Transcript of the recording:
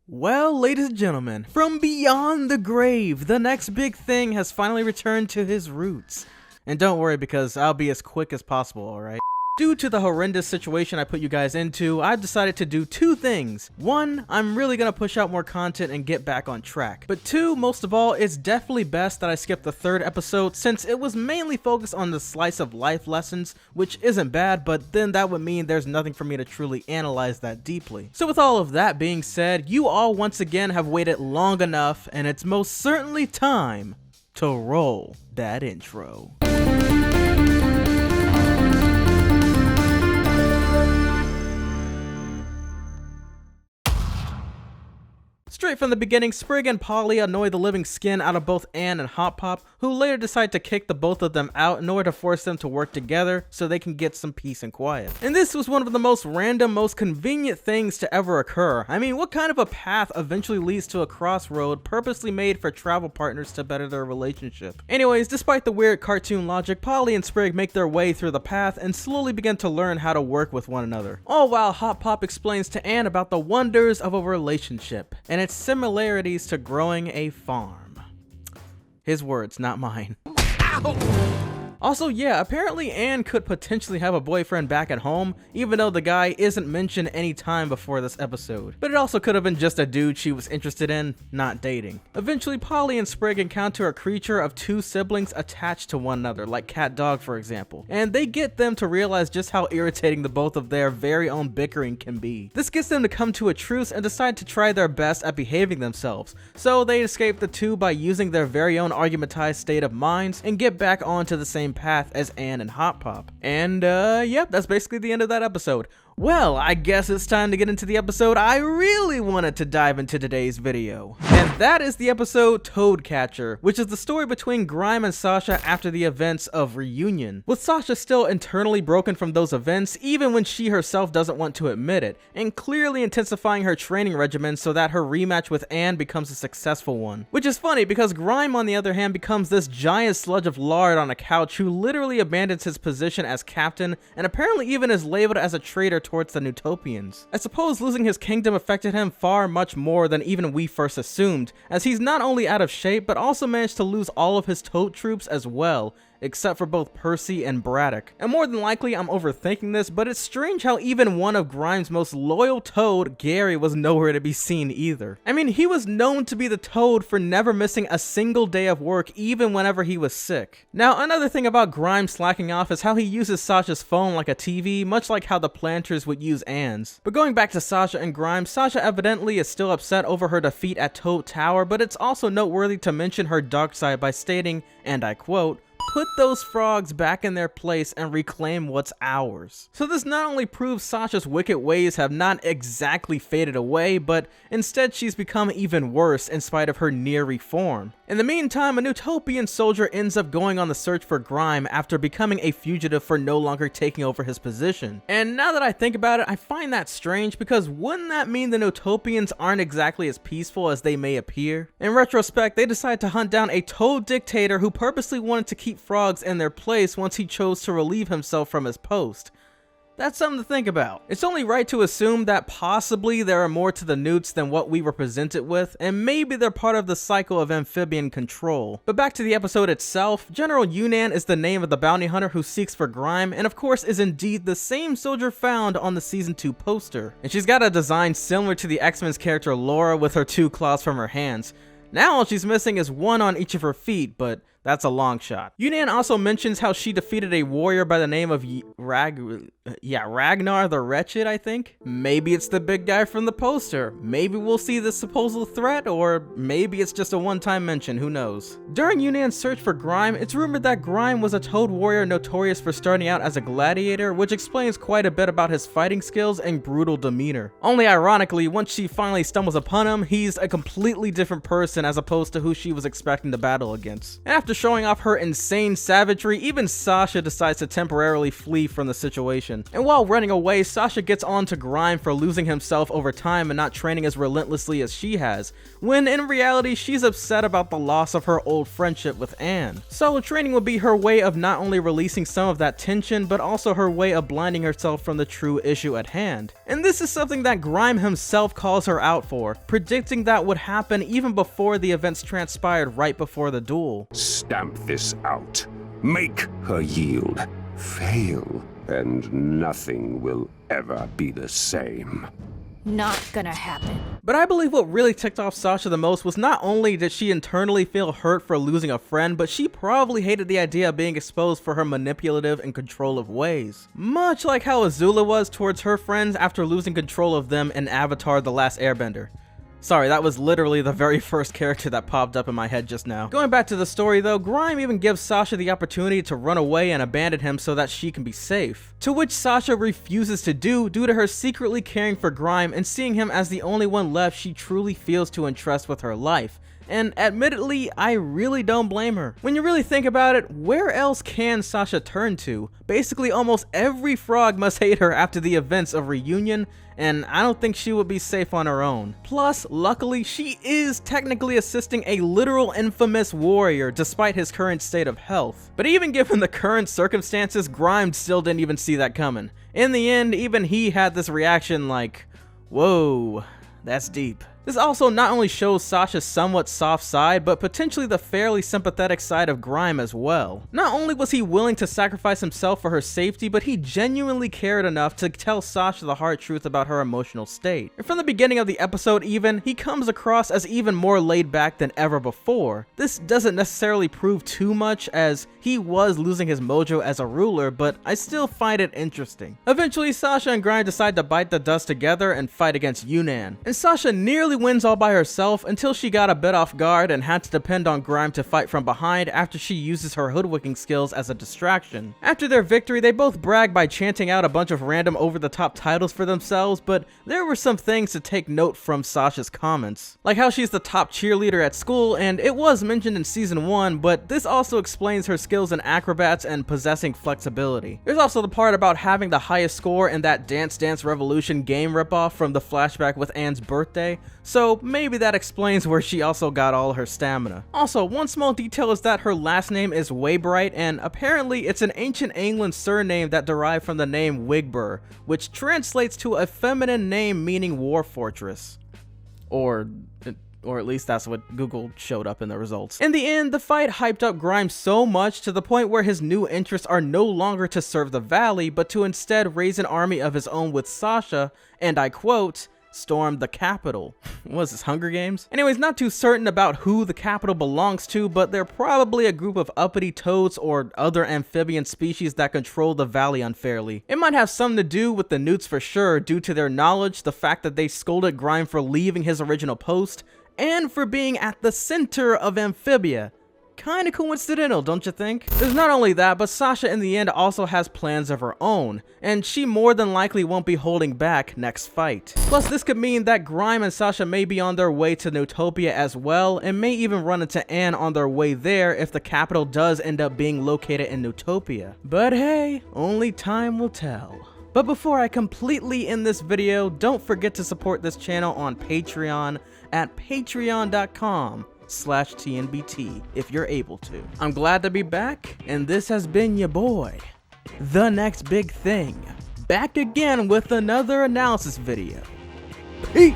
Well, ladies and gentlemen, from beyond the grave, the next big thing has finally returned to his roots. And don't worry, because I'll be as quick as possible, alright? Due to the horrendous situation I put you guys into, I've decided to do two things. One, I'm really gonna push out more content and get back on track. But two, most of all, it's definitely best that I skip the third episode since it was mainly focused on the slice of life lessons, which isn't bad, but then that would mean there's nothing for me to truly analyze that deeply. So with all of that being said, you all once again have waited long enough, and it's most certainly time to roll that intro. Straight from the beginning, Sprig and Polly annoy the living skin out of both Anne and Hop Pop, who later decide to kick the both of them out in order to force them to work together so they can get some peace and quiet. And this was one of the most random, most convenient things to ever occur. I mean, what kind of a path eventually leads to a crossroad purposely made for travel partners to better their relationship? Anyways, despite the weird cartoon logic, Polly and Sprig make their way through the path and slowly begin to learn how to work with one another. All while Hop Pop explains to Anne about the wonders of a relationship and its similarities to growing a farm. His words, not mine. Ow! Also, yeah, apparently Anne could potentially have a boyfriend back at home, even though the guy isn't mentioned any time before this episode. But it also could have been just a dude she was interested in, not dating. Eventually, Polly and Sprig encounter a creature of two siblings attached to one another, like cat dog for example, and they get them to realize just how irritating the both of their very own bickering can be. This gets them to come to a truce and decide to try their best at behaving themselves, so they escape the two by using their very own argumentized state of minds and get back onto the same path as Anne and Hop Pop. And yep, that's basically the end of that episode. Well, I guess it's time to get into the episode I really wanted to dive into today's video. And that is the episode Toadcatcher, which is the story between Grime and Sasha after the events of Reunion. With Sasha still internally broken from those events, even when she herself doesn't want to admit it, and clearly intensifying her training regimen so that her rematch with Anne becomes a successful one. Which is funny because Grime, on the other hand, becomes this giant sludge of lard on a couch who literally abandons his position as captain and apparently even is labeled as a traitor towards the Newtopians. I suppose losing his kingdom affected him far much more than even we first assumed, as he's not only out of shape but also managed to lose all of his Toad troops as well, except for both Percy and Braddock. And more than likely I'm overthinking this, but it's strange how even one of Grime's most loyal Toad, Gary, was nowhere to be seen either. I mean, he was known to be the Toad for never missing a single day of work even whenever he was sick. Now, another thing about Grime slacking off is how he uses Sasha's phone like a TV, much like how the Planters would use Anne's. But going back to Sasha and Grime, Sasha evidently is still upset over her defeat at Toad Tower, but it's also noteworthy to mention her dark side by stating, and I quote, "Put those frogs back in their place and reclaim what's ours." So this not only proves Sasha's wicked ways have not exactly faded away, but instead she's become even worse in spite of her near reform. In the meantime, a Newtopian soldier ends up going on the search for Grime after becoming a fugitive for no longer taking over his position. And now that I think about it, I find that strange because wouldn't that mean the Newtopians aren't exactly as peaceful as they may appear? In retrospect, they decide to hunt down a Toad dictator who purposely wanted to keep frogs in their place once he chose to relieve himself from his post. That's something to think about. It's only right to assume that possibly there are more to the Newts than what we were presented with, and maybe they're part of the cycle of amphibian control. But back to the episode itself, General Yunnan is the name of the bounty hunter who seeks for Grime, and of course is indeed the same soldier found on the Season 2 poster. And she's got a design similar to the X-Men's character Laura with her two claws from her hands. Now all she's missing is one on each of her feet, but that's a long shot. Yunnan also mentions how she defeated a warrior by the name of Ragnar the Wretched, I think? Maybe it's the big guy from the poster. Maybe we'll see this supposed threat, or maybe it's just a one-time mention, who knows. During Yunnan's search for Grime, it's rumored that Grime was a Toad warrior notorious for starting out as a gladiator, which explains quite a bit about his fighting skills and brutal demeanor. Only ironically, once she finally stumbles upon him, he's a completely different person as opposed to who she was expecting to battle against. And after showing off her insane savagery, even Sasha decides to temporarily flee from the situation. And while running away, Sasha gets on to Grime for losing himself over time and not training as relentlessly as she has, when in reality she's upset about the loss of her old friendship with Anne. Solo training would be her way of not only releasing some of that tension, but also her way of blinding herself from the true issue at hand. And this is something that Grime himself calls her out for, predicting that would happen even before the events transpired right before the duel. Stamp this out. Make her yield. Fail, and nothing will ever be the same. Not gonna happen. But I believe what really ticked off Sasha the most was not only did she internally feel hurt for losing a friend, but she probably hated the idea of being exposed for her manipulative and controlling ways. Much like how Azula was towards her friends after losing control of them in Avatar: The Last Airbender. Sorry, that was literally the very first character that popped up in my head just now. Going back to the story though, Grime even gives Sasha the opportunity to run away and abandon him so that she can be safe. To which Sasha refuses to do due to her secretly caring for Grime and seeing him as the only one left she truly feels to entrust with her life. And admittedly, I really don't blame her. When you really think about it, where else can Sasha turn to? Basically almost every frog must hate her after the events of Reunion, and I don't think she would be safe on her own. Plus, luckily, she is technically assisting a literal infamous warrior despite his current state of health. But even given the current circumstances, Grime still didn't even see that coming. In the end, even he had this reaction like, whoa, that's deep. This also not only shows Sasha's somewhat soft side, but potentially the fairly sympathetic side of Grime as well. Not only was he willing to sacrifice himself for her safety, but he genuinely cared enough to tell Sasha the hard truth about her emotional state. And from the beginning of the episode even, he comes across as even more laid back than ever before. This doesn't necessarily prove too much, as he was losing his mojo as a ruler, but I still find it interesting. Eventually, Sasha and Grime decide to bite the dust together and fight against Yunnan. And Sasha nearly wins all by herself until she got a bit off guard and had to depend on Grime to fight from behind after she uses her hoodwinking skills as a distraction. After their victory, they both brag by chanting out a bunch of random over-the-top titles for themselves, but there were some things to take note from Sasha's comments. Like how she's the top cheerleader at school, and it was mentioned in season 1, but this also explains her skills in acrobats and possessing flexibility. There's also the part about having the highest score in that Dance Dance Revolution game ripoff from the flashback with Anne's birthday, so maybe that explains where she also got all her stamina. Also, one small detail is that her last name is Waybright, and apparently it's an ancient England surname that derived from the name Wigbur, which translates to a feminine name meaning war fortress. Or at least that's what Google showed up in the results. In the end, the fight hyped up Grime so much to the point where his new interests are no longer to serve the valley, but to instead raise an army of his own with Sasha, and I quote, stormed the capital. What is this, Hunger Games? Anyways, not too certain about who the capital belongs to, but they're probably a group of uppity toads or other amphibian species that control the valley unfairly. It might have something to do with the Newts for sure, due to their knowledge, the fact that they scolded Grime for leaving his original post, and for being at the center of Amphibia. Kinda coincidental, don't you think? There's not only that, but Sasha in the end also has plans of her own, and she more than likely won't be holding back next fight. Plus, this could mean that Grime and Sasha may be on their way to Newtopia as well, and may even run into Anne on their way there if the capital does end up being located in Newtopia. But hey, only time will tell. But before I completely end this video, don't forget to support this channel on Patreon at patreon.com/TNBT if you're able to. I'm glad to be back, and this has been your boy, The Next Big Thing, back again with another analysis video. Peace!